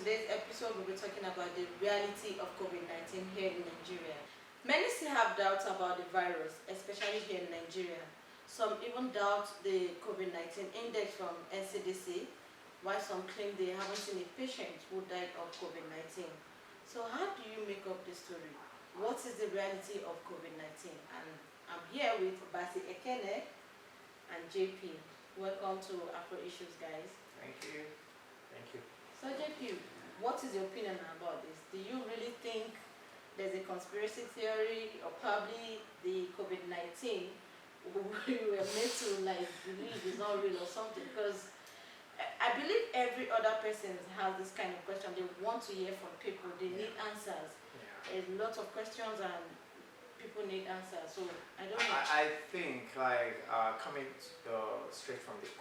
today's episode, we'll be talking about the reality of COVID-19 here in Nigeria. Many still have doubts about the virus, especially here in Nigeria. Some even doubt the COVID-19 index from NCDC, while some claim they haven't seen a patient who died of COVID-19. So how do you make up this story? What is the reality of COVID-19? And I'm here with Basi Ekene and JP. Welcome to Afro Issues, guys. Thank you. Thank you. So JP, what is your opinion about this? Do you really think there's a conspiracy theory, or probably the COVID-19 we were made to believe is not real or something? Because I believe every other person has this kind of question. They want to hear from people. They need answers. There's lots of questions and people need answers. So I don't know. I think coming straight from the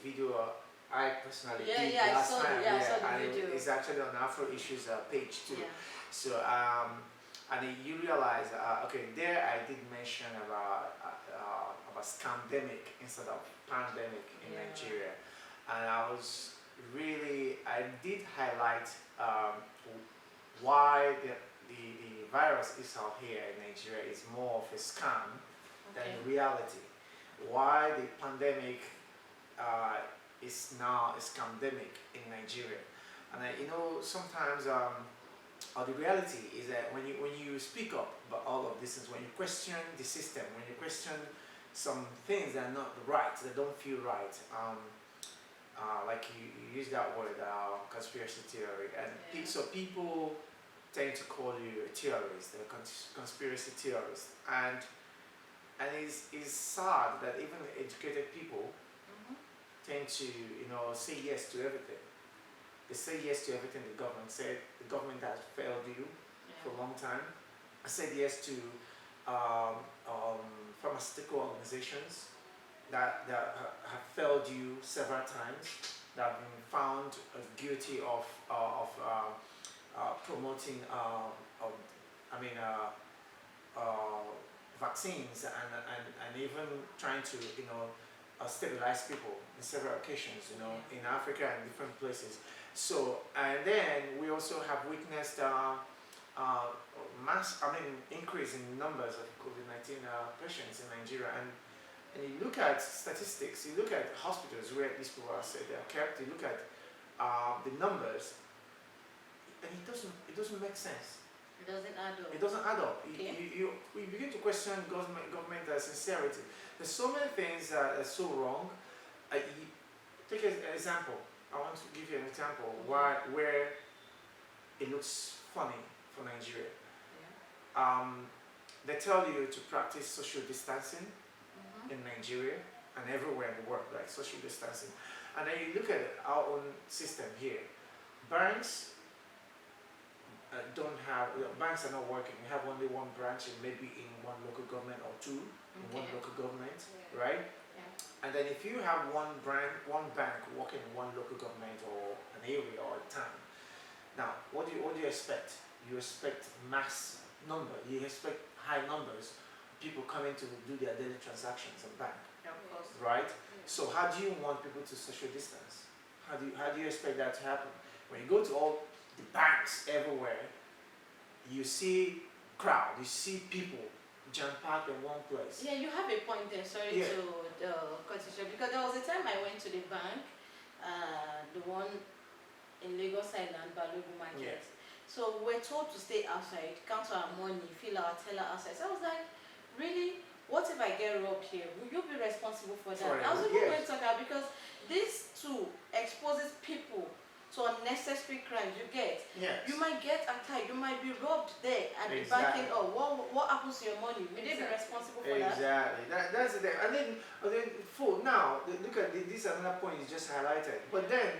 video I personally did last time. I saw the and video. It's actually on Afro Issues page too. Yeah. So and you realize okay, there I did mention about scamdemic instead of pandemic in Nigeria, and I did highlight why the virus itself here in Nigeria is more of a scam than reality. Why the pandemic is now a scamdemic in Nigeria. And sometimes the reality is that when you speak up about all of these things, when you question the system, when you question some things that are not right, that don't feel right, like you use that word, conspiracy theory, and so people tend to call you a terrorist, a conspiracy theorist, and it's sad that even educated people tend to say yes to everything. They say yes to everything the government said. The government has failed you for a long time. I said yes to pharmaceutical organizations that have failed you several times, that have been found guilty of promoting vaccines and even trying to sterilize people in several occasions, in Africa and different places. So, and then we also have witnessed increase in numbers of COVID-19 patients in Nigeria. And you look at statistics, you look at hospitals where these people are said they are kept, you look at the numbers, and it doesn't make sense. It doesn't add up. It doesn't add up. Okay. We begin to question government sincerity. There's so many things that are so wrong. Take an example. I want to give you an example where it looks funny for Nigeria. They tell you to practice social distancing in Nigeria and everywhere in the world, like social distancing. And then you look at our own system here. Banks banks are not working. You have only one branch, and maybe in one local government or two in one local government, right? And then if you have one bank working in one local government or an area or a town, now what do you expect? You expect mass number. You expect high numbers of people coming to do their daily transactions in bank, right? So how do you want people to social distance? How do you expect that to happen? When you go to all the banks everywhere, you see crowd, you see people jam-packed in one place. Yeah, you have a point there. Sorry to cut you short, because there was a time I went to the bank, the one in Lagos Island, Balogun Market. So we're told to stay outside, count our money, fill our teller outside. So I was like, really? What if I get robbed here? Will you be responsible for that? I was even going to talk about, because this too exposes people to unnecessary crimes. You get, you might get attacked, you might be robbed there at the banking. Oh, what happens to your money? Will they be responsible for that? Exactly. That's the thing. And then now look at this another point you just highlighted. But then,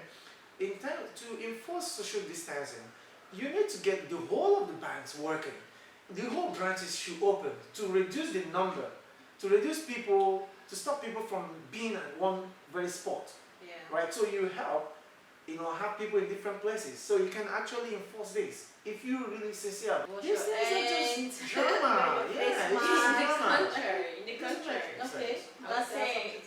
in time to enforce social distancing, you need to get the whole of the banks working. The whole branches should open to reduce the number, to reduce people, to stop people from being at one very spot. Right. So you help. Have people in different places, so you can actually enforce this if you're really sincere. These things are just drama. In the country. Okay. I'm saying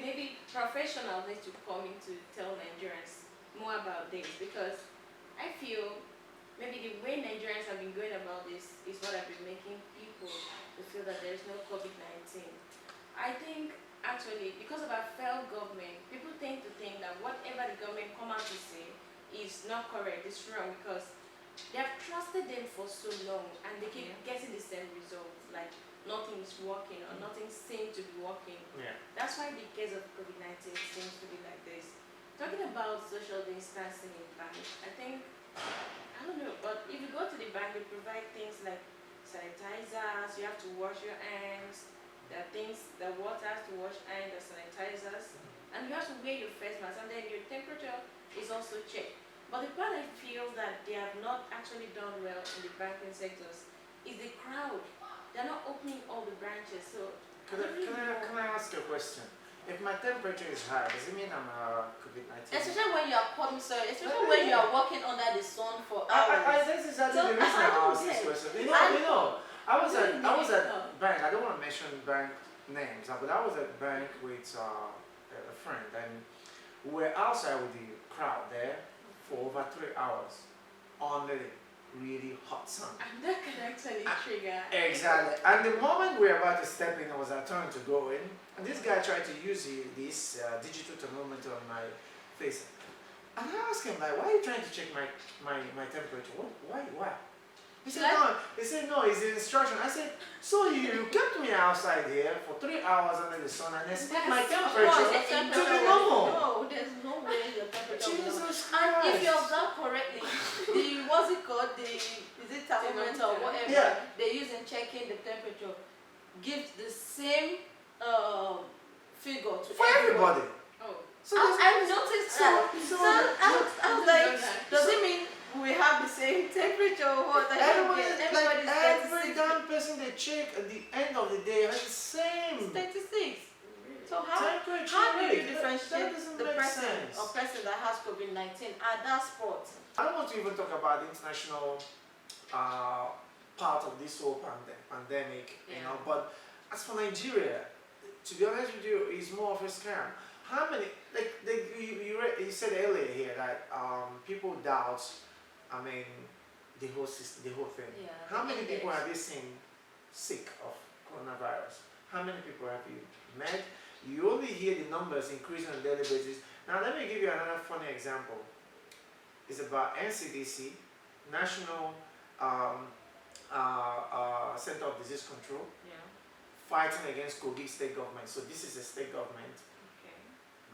maybe professionals need to come in to tell Nigerians more about this, because I feel maybe the way Nigerians have been going about this is what have been making people to feel that there is no COVID-19. I think actually because of our failed government, people tend to think that whatever the government come out to say is not correct, it's wrong because they have trusted them for so long and they keep getting the same results, like nothing is working or nothing seems to be working. Yeah. That's why the case of COVID-19 seems to be like this. Talking about social distancing in banks, I think, I don't know, but if you go to the bank, they provide things like sanitizers, you have to wash your hands, there are things, the water has to wash hands, the sanitizers, and you have to wear your face mask, and then your temperature is also checked. But the part I feel that they have not actually done well in the banking sectors is the crowd. They're not opening all the branches, so Can I ask you a question? If my temperature is high, does it mean I'm COVID-19? Especially when you are coming, sorry, especially when you are walking under the sun for hours. That's exactly the reason I asked this question. I was at bank. I don't want to mention bank names, but I was at bank with a friend, and we were outside with the crowd there for over 3 hours on the really hot sun. and that can actually trigger. Exactly. And the moment we were about to step in, it was our turn to go in, and this guy tried to use this digital thermometer on my face. And I asked him, like, why are you trying to check my temperature? Why? He said, no, it's an instruction. I said, so you kept me outside here for 3 hours under the sun and expect my temperature to be normal? No, there's no way your temperature will be normal. Jesus And if you Christ. observe correctly, what's it called, is it thermometer or whatever Yeah. they use in checking the temperature, gives the same figure to For everybody. Oh, So I've noticed that. So I was like, does it mean we have the same temperature or what? everybody's every 36. damn person they check at the end of the day has the same 36. So how temperature do you rate. That differentiate doesn't the make person sense. or person that has COVID-19 at that spot? I don't want to even talk about the international part of this whole pandemic, but as for Nigeria, to be honest with you, it's more of a scam. How many, you said earlier here that people doubt, the whole system, the whole thing. Yeah, How the many people index. have you seen sick of coronavirus? How many people have you met? You only hear the numbers increasing on a daily basis. Now let me give you another funny example. It's about NCDC, National Center of Disease Control, Yeah. fighting against Kogi state government. So this is a state government okay.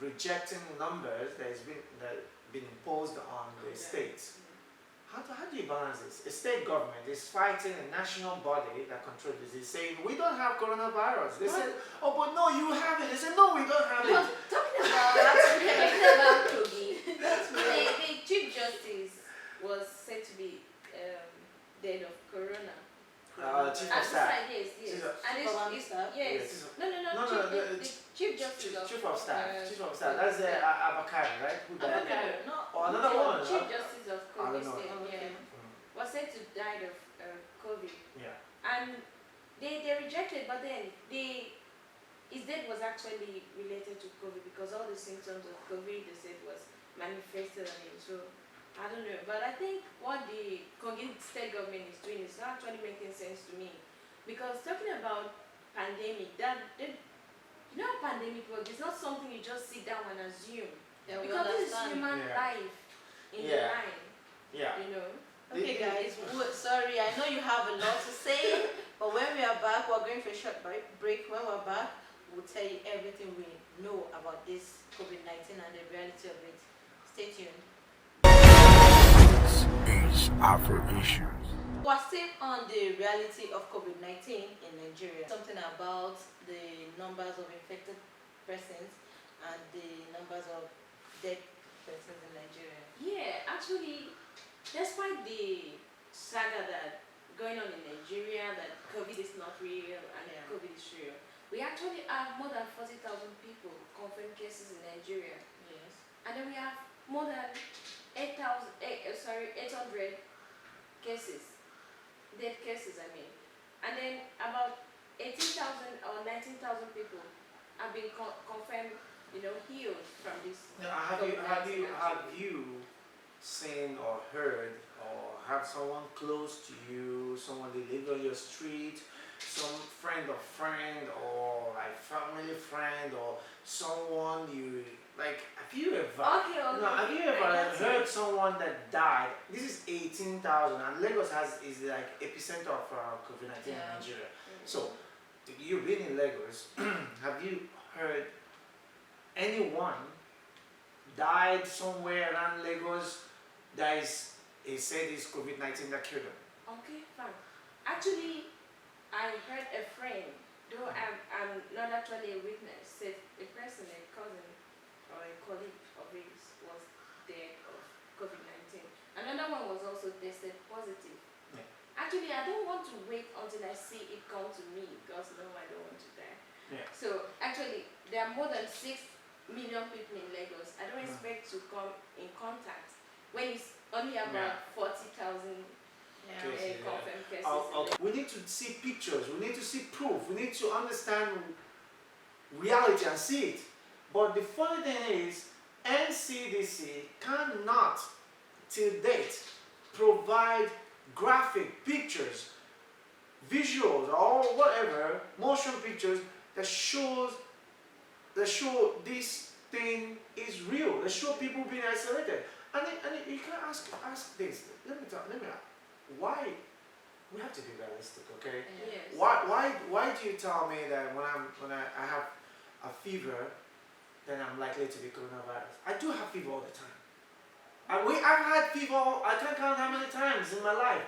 rejecting numbers that has been imposed on the states. How do you balance this? A state government is fighting a national body that controls disease, saying we don't have coronavirus. They said, oh, but no, you have it. They said, no, we don't have it. Talking about Kogi, the Chief Justice was said to be dead of corona. Chief And of Staff. yes. Chief of- And Chief of it's Staff? yes. Yes. No, the Chief Justice of Chief of Staff. Chief of Staff. Kogi That's State. Abakari, right? Who died? Okay. No. Or another one. Chief Justice of I Kogi don't know. State, Okay. was said to die of COVID. Yeah. And they rejected, but then his death was actually related to COVID because all the symptoms of COVID they said was manifested on him. So I don't know, but I think what the Kogi state government is doing is not actually making sense to me, because talking about pandemic, pandemic work is not something you just sit down and assume, Yeah, we because this is understand. human Yeah. life in the Yeah. line, Yeah. you know. Okay, guys. Sorry, I know you have a lot to say, but when we are back, we're going for a short break. When we're back, we'll tell you everything we know about this COVID-19 and the reality of it. Stay tuned. This is Afro Issues. We're still on the reality of COVID-19 in Nigeria. Something about the numbers of infected persons and the numbers of dead persons in Nigeria. Yeah, actually, despite the saga that going on in Nigeria, that COVID is not real and Yeah. COVID is real, we actually have more than 40,000 people confirmed cases in Nigeria, Yes. and then we have more than 800 cases, dead cases. And then about 18,000 or 19,000 people have been confirmed, healed from this. Now, have you seen or heard or have someone close to you, someone they live on your street, some friend of friend or like family friend or someone you like, have you ever Okay, okay. no, have you I ever get heard it. someone that died? This is 18,000 and Lagos is like epicenter of COVID-19 in Yeah. Nigeria. So you've been in Lagos. Have you heard anyone died somewhere around Lagos that is, they said is COVID-19 that killed them? Okay, fine. Actually, I heard a friend, though I'm not actually a witness, said a person, a cousin or a colleague of his was dead of COVID-19. Another one was also tested positive. Yeah. Actually, I don't want to wait until I see it come to me because no, I don't want to die. Yeah. So actually, there are more than 6 million people in Lagos. I don't expect to come in contact when it's only about 40,000 Yeah. Cases, yeah. confirmed cases. in Lagos. We need to see pictures, we need to see proof, we need to understand reality and see it. But the funny thing is, NCDC cannot, till date, provide graphic pictures, visuals, or whatever, motion pictures that show this thing is real, that show people being isolated. And you can ask this. Let me why we have to be realistic, okay? Yes. Why do you tell me that when I have a fever, then I'm likely to be coronavirus? I do have fever all the time. I've had fever, I can't count how many times in my life.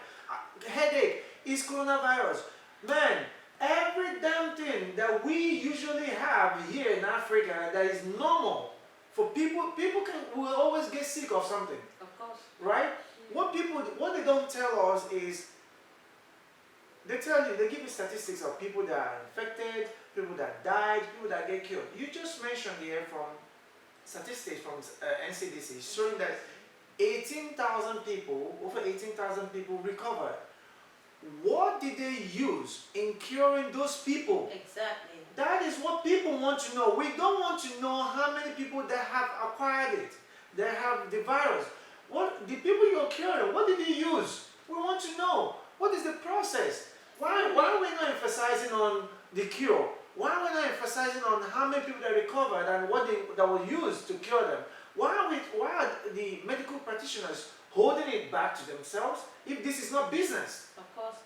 Headache is coronavirus. Man, every damn thing that we usually have here in Africa that is normal for people will always get sick of something, Of course. right? What they don't tell us is, they give you statistics of people that are infected, people that died, people that get killed. You just mentioned here from statistics from NCDC showing that 18,000 people, over 18,000 people recovered. What did they use in curing those people? Exactly. That is what people want to know. We don't want to know how many people that have acquired it, that have the virus. What the people you're curing, what did you use? We want to know. What is the process? Why are we not emphasizing on the cure? Why are we not emphasizing on how many people that recovered and what that was used to cure them? Why are the medical practitioners holding it back to themselves if this is not business? Of course.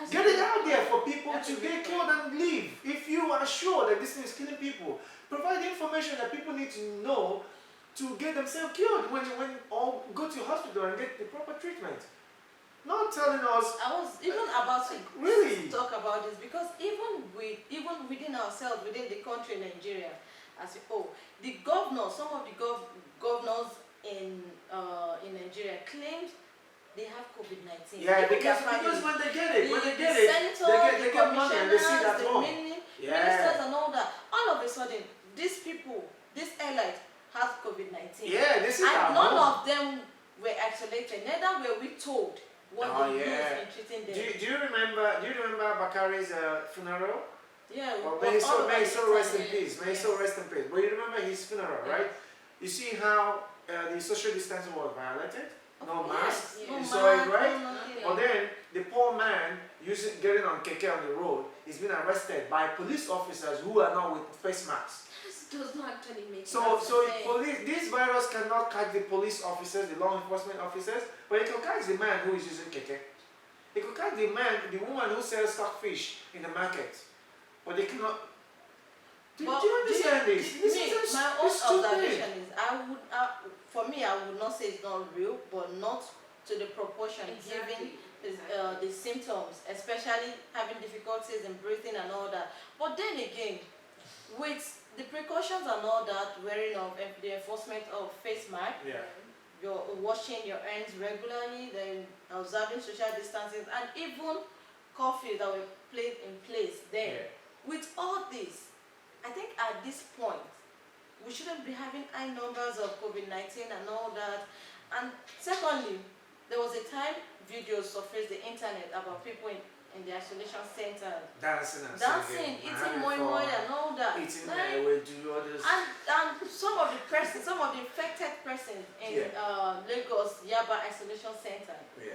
Get it out there for people That's to a good get point. killed and live. If you are sure that this thing is killing people, provide the information that people need to know to get themselves killed or go to hospital and get the proper treatment. Not telling us I was even about to really. talk about this because even within ourselves, within the country, Nigeria, as a whole, the governors, some of the governors in Nigeria claims they have COVID-19. Yeah, Even because their when they get it, senators, they get money and they see that the home. ministers and all that. All of a sudden, these people, this elite has COVID-19. Yeah, they see that And none home. of them were isolated. Neither were we told what they used in treating them. Do you remember Bakari's funeral? Yeah, Well, we may was all so over the rest in time. peace. May Yes. so rest in peace. But you remember his funeral, right? You see how the social distancing was violated? No mask. No You saw it, mask, right? no nothing. But then the poor man getting on keke on the road is being arrested by police officers who are not with face masks. This does not actually make So sense. this virus cannot catch the police officers, the law enforcement officers, but it can catch the man who is using keke. It could catch the woman who sells stockfish in the market, but they cannot. Do you understand this? This is my own stupid. observation is, for me, I would not say it's not real, but not to the proportion given the symptoms, especially having difficulties in breathing and all that. But then again, with the precautions and all that, wearing of the enforcement of face mask, Yeah. you're washing your hands regularly, then observing social distancing, and even curfews that were placed in place then. Yeah. With all this, I think at this point, we shouldn't be having high numbers of COVID-19 and all that. And secondly, there was a time videos surfaced the internet about people in the isolation center, Dancing and dancing, singing, eating having moi moi fun, and all that. eating Like, we do all this. and some of the persons, some of the infected persons in Lagos Yaba Isolation Center Yeah.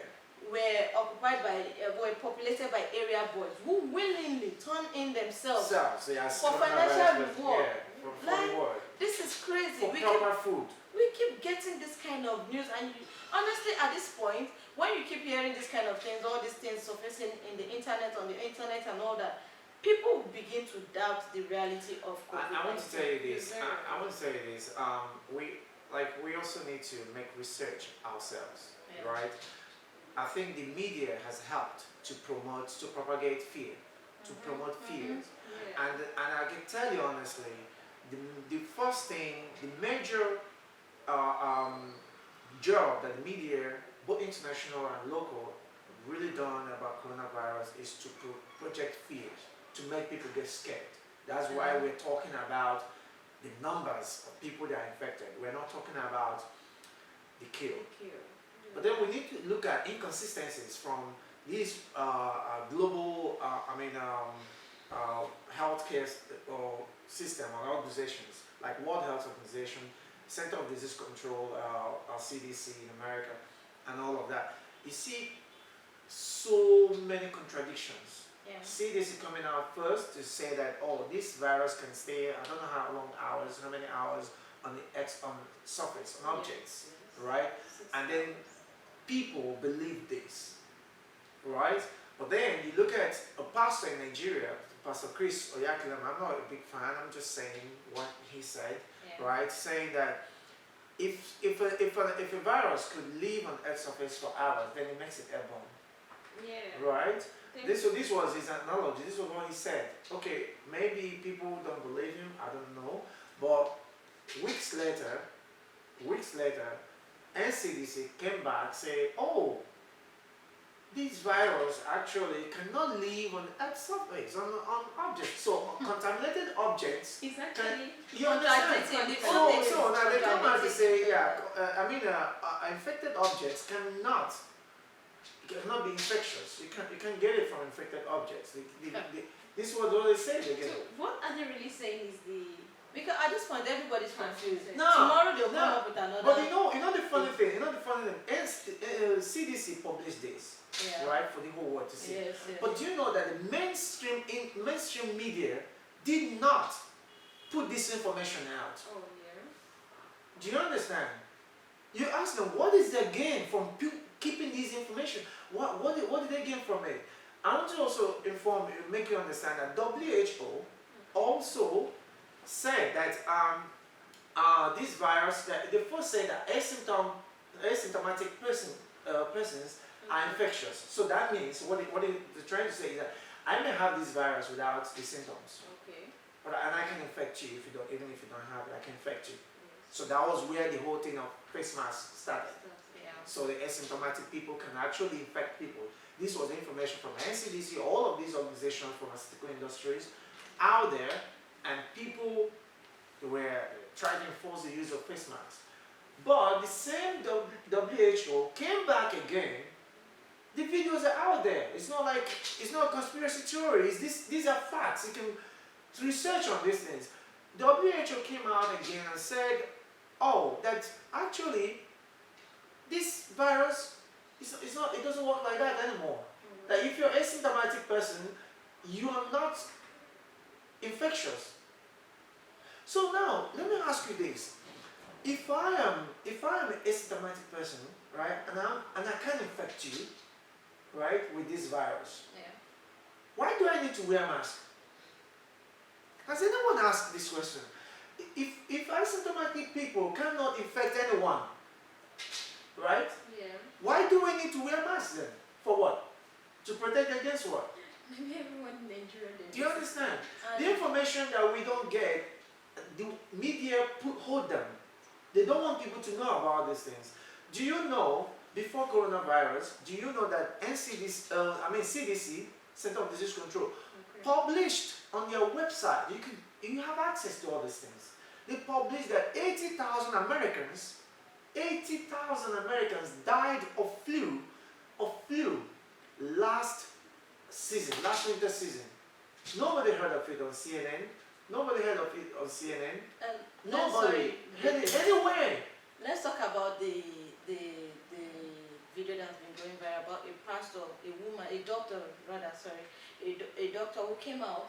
were occupied by, were populated by area boys who willingly turn in themselves So yeah, for financial reward. Yeah, for Like, reward. This is crazy. For proper food. We keep getting this kind of news, and honestly, at this point, when you keep hearing this kind of things, all these things surfacing in the internet, on the internet, and all that, people begin to doubt the reality of COVID-19. I want to tell you this. I want to tell you this. We also need to make research ourselves, right? I think the media has helped to propagate fear, to promote fears. Yeah. And I can tell you honestly, the first thing, the major job that the media, both international and local, really done about coronavirus is to project fears, to make people get scared. That's why we're talking about the numbers of people that are infected. We're not talking about the kill. But then we need to look at inconsistencies from these global, healthcare system or organizations like World Health Organization, Center of Disease Control, CDC in America, and all of that. You see so many contradictions. Yeah. CDC coming out first to say that, oh, this virus can stay, I don't know how long hours, how many hours on the surface, on objects, right? And then people believe this, right? But then you look at a pastor in Nigeria, Pastor Chris Oyakhilome. I'm not a big fan, I'm just saying what he said, right? Saying that if a virus could live on Earth's surface for hours, then it makes it airborne. Yeah. Right? This was his analogy, this was what he said. Okay, maybe people don't believe him, I don't know. But weeks later, NCDC came back say, oh, this virus actually cannot live on Earth's surface, on objects. So contaminated objects. It's actually. You understand? So now they come out to say, infected objects cannot be infectious. You can get it from infected objects. This was what they said again. So what are they really saying is the? Because at this point everybody's confused. No, tomorrow they'll come up with another. But you know the funny thing. CDC published this, right, for the whole world to see. Yes. But do you know that the mainstream media did not put this information out? Oh yeah. Do you understand? You ask them, what is their gain from keeping this information? What did they gain from it? I want to also make you understand that WHO also said that this virus, that they first said that asymptomatic persons are infectious. So that means what they're trying to say is that I may have this virus without the symptoms, Okay. and I can infect you even if you don't have it. I can infect you. So that was where the whole thing of face masks started. So the asymptomatic people can actually infect people. This was information from NCDC, all of these organizations, pharmaceutical industries out there, and people were trying to enforce the use of face masks. But the same WHO came back again. The videos are out there. It's not a conspiracy theory. These are facts. You can research on these things. WHO came out again and said, oh, that actually this virus it doesn't work like that anymore. That if you're an asymptomatic person, you are not infectious. So now, let me ask you this. If I am an asymptomatic person, right, and I can infect you, right, with this virus, why do I need to wear a mask? Has anyone asked this question? If asymptomatic people cannot infect anyone, right? Yeah. Why do I need to wear masks then? For what? To protect against what? Maybe everyone in Nigeria. Do you understand? The information that we don't get, the media hold them. They don't want people to know about these things. Do you know, before coronavirus, do you know that CDC, Center of Disease Control, published on their website, you have access to all these things. They published that 80,000 Americans died of flu last season, last winter season. Nobody heard of it on CNN. Nobody heard of it on CNN. Nobody heard it anywhere. Let's talk about the video that's been going viral about a pastor, a woman, a doctor rather, sorry, a doctor who came out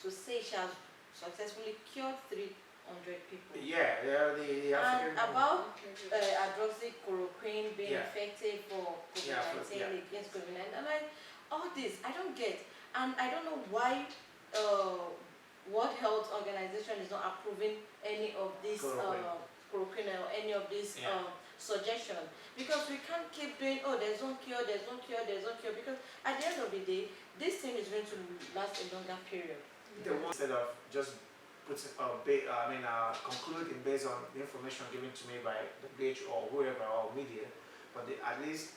to say she has successfully cured 300 people. Yeah, the African. And about hydroxychloroquine being effective for COVID-19, against COVID-19. I'm like, all this, I don't get. And I don't know why World Health Organization is not approving any of this chloroquine or any of this suggestion, because we can't keep doing, oh, there's no cure, there's no cure, there's no cure, because at the end of the day, this thing is going to last a longer period. The one instead of just concluding based on the information given to me by the WHO or whoever or media, but at least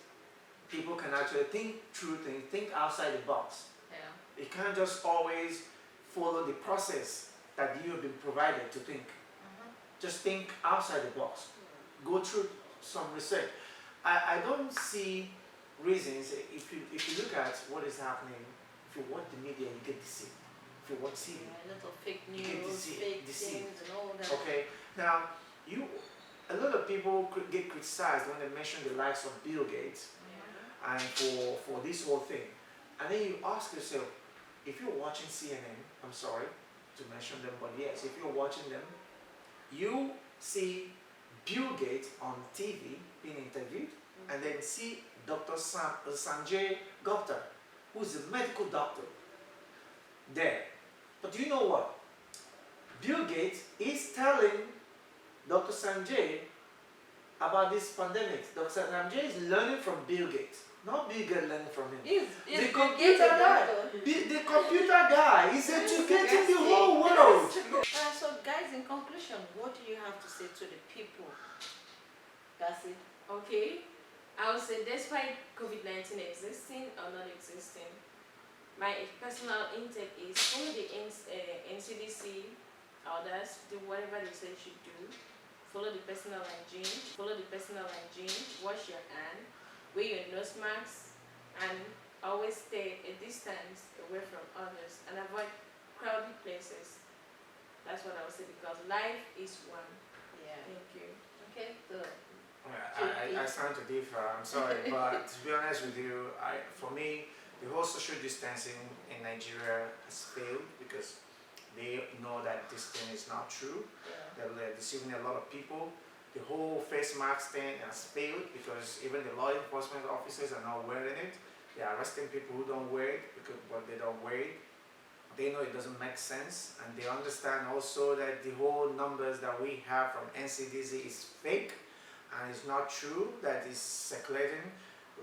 people can actually think through things, think outside the box. Yeah. You can't just always follow the process that you have been provided to think. Just think outside the box. Go through some research. I don't see reasons. If you look at what is happening, if you watch the media, you get deceived. If you watch TV, A lot of fake you get news, fake deceived. things and all that. Okay, now a lot of people could get criticized when they mention the likes of Bill Gates and for this whole thing, and then you ask yourself, if you're watching CNN, I'm sorry to mention them, but yes, if you're watching them, you see Bill Gates on TV being interviewed, and then see Dr. Sanjay Gupta, who's a medical doctor, there. But do you know what? Bill Gates is telling Dr. Sanjay about this pandemic. Dr. Sanjay is learning from Bill Gates, not Bill Gates learning from him. The computer guy, the computer guy is educating the whole world. So guys, in conclusion, what do you have to say to the people? That's it. Okay, I would say despite COVID-19 existing or not existing, my personal intake is follow the NCDC orders, do whatever they say you should do, follow the personal hygiene, wash your hand, wear your nose masks, and always stay a distance away from others and avoid crowded places. That's what I would say, because life is one. Yeah. Thank you. Okay. So I stand to differ, I'm sorry, but to be honest with you, for me, the whole social distancing in Nigeria has failed because they know that this thing is not true. They're deceiving a lot of people. The whole face mask thing has failed because even the law enforcement officers are not wearing it. They're arresting people who don't wear it but they don't wear it. They know it doesn't make sense, and they understand also that the whole numbers that we have from NCDC is fake and it's not true, that is circulating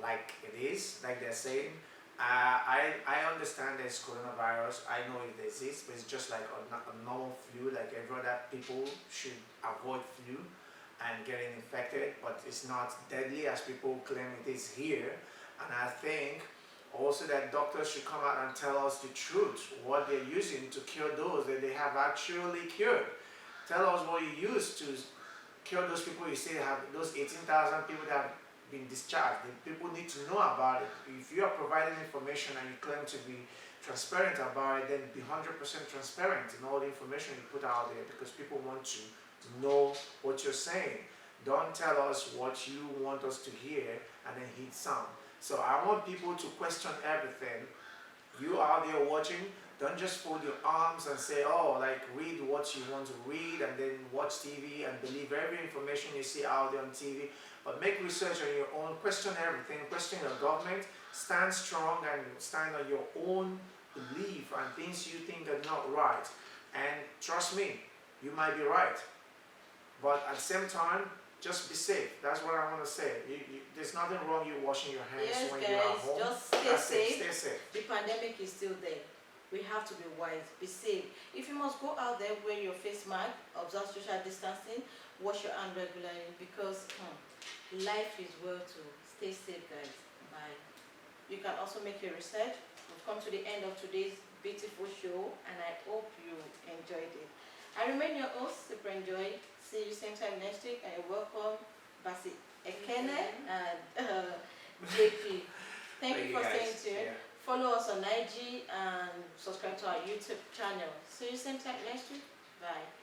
like it is, like they're saying. I understand there's coronavirus, I know it exists, but it's just like a normal flu, like every other people should avoid flu and getting infected, but it's not deadly as people claim it is here. And I think also that doctors should come out and tell us the truth, what they're using to cure those that they have actually cured. Tell us what you use to cure those people you say have, those 18,000 people that have been discharged. The people need to know about it. If you are providing information and you claim to be transparent about it, then be 100% transparent in all the information you put out there, because people want to know what you're saying. Don't tell us what you want us to hear and then hit some. So I want people to question everything. You out there watching, don't just fold your arms and say, oh, like read what you want to read and then watch TV and believe every information you see out there on TV. But make research on your own, question everything, question your government, stand strong and stand on your own belief and things you think are not right. And trust me, you might be right. But at the same time, just be safe. That's what I want to say. There's nothing wrong you washing your hands when you're at home. Just stay safe. Stay safe. The pandemic is still there. We have to be wise, be safe. If you must go out there, wear your face mask, observe social distancing, wash your hands regularly, because life is well to stay safe, guys. Bye. You can also make your research. We've come to the end of today's beautiful show, and I hope you enjoyed it. I remain your host, Super Enjoy. See you same time next week, and you're welcome, Basi Ekene and JP. Thank you for staying tuned. Follow us on IG and subscribe to our YouTube channel. See you same time next week. Bye.